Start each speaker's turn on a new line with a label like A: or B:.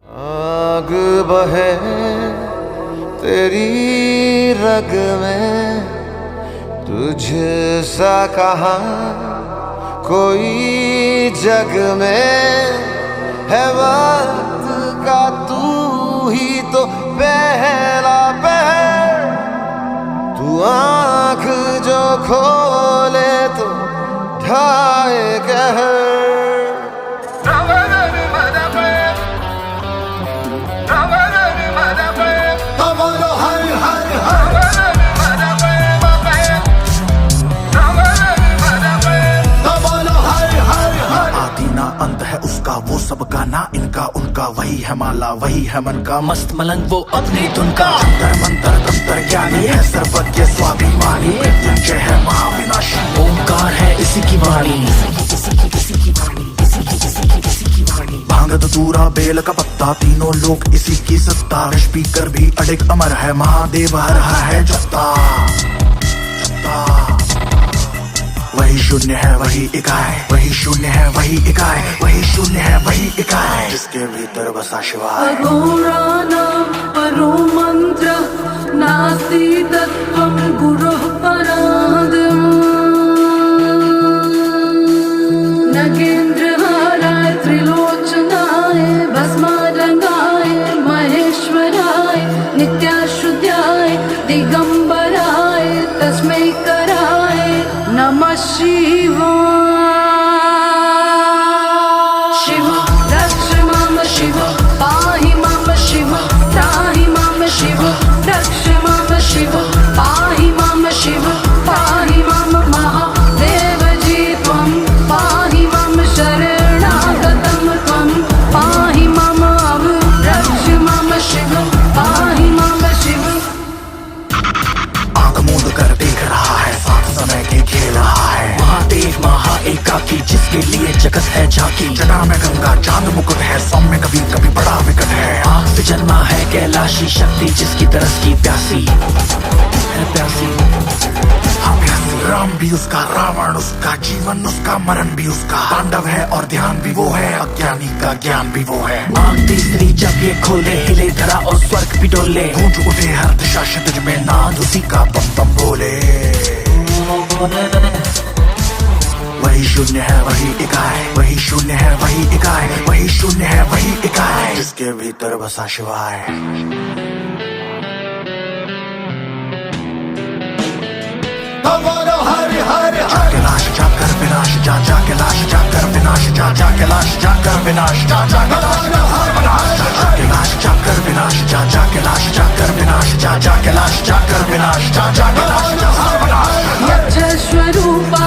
A: आग बहे तेरी रग में, तुझसा कहाँ कोई जग में है। वक्त का तू ही तो पहला पहर, तू आँख जो खोले तो ढाए कहर।
B: अंत है उसका वो सबका ना इनका उनका, वही है माला वही है मन का मस्त मलंग वो अपनी धुन का। अंतर मंतर तंत्र ज्ञानी है सर्वज्ञ स्वाभिमानी, मृत्युंजय है महाविनाशी, ओंकार है इसी की वाणी। भांग धतूरा बेल का पत्ता तीनों लोग इसी की सत्ता, स्पीकर भी अडिग अमर है महादेव हर है जत्ता। वही शून्य है वही इकाई, वही शून्य है वही इकाई, वही शून्य है वही इकाई, जिसके भीतर बसा शिवाय।
C: अघोराणां परो मंत्र नास्ति तत्त्वं गुरुः परादिम्, नगेन्द्रहाराय त्रिलोचनाय भस्मारंगाय महेश्वराय नित्याशुद्धाय दिगंबराय तस्मै कराय नमः शिवाय। शिव रक्ष मां शिव पाहि मां शिव त्राहि मां शिव रक्ष मां शिव पाहि मां शिव पाहि मां महादेव जी त्वं पाहि मां शरणागतं त्वं पाहि मां रक्ष मां शिव पाहि मां शिव।
B: आंख मूंद कर देख रहा है साथ समय के खेल रहा है, महादेव महा एकाकी जिसके लिए जगत है झांकी। जटा में गंगा चांद मुकुट है, सौम्य कभी कभी बड़ा विकट है, आग से जन्मा है कैलाशी शक्ति जिसकी तरस की प्यासी है प्यासी। हाँ प्यासी। राम भी उसका रावण उसका जीवन उसका मरण भी उसका, तांडव है और ध्यान भी वो है, अज्ञानी का ज्ञान भी वो है। आंख तीसरी जब ये खोले हिले धरा और स्वर्ग भी डोले, गूंज उठे हर दिशा क्षितिज में नाद उसी का बम बम बोले। वही शून्य है वही इकाई, वही शून्य है वही इकाई, वही शून्य है वही इकाई, जिसके भीतर बसा शिवाय। हरि हरि जाके लाश जाकर विनाश जा जाके लाश जाकर विनाश जा जाके लाश जाकर विनाश जा जाके लाश जाके लाश जाकर विनाश जा जाके लाश जाकर विनाश जा जाके लाश जाकर विनाश जा जाके लाश
C: यज्ञ स्वरूपा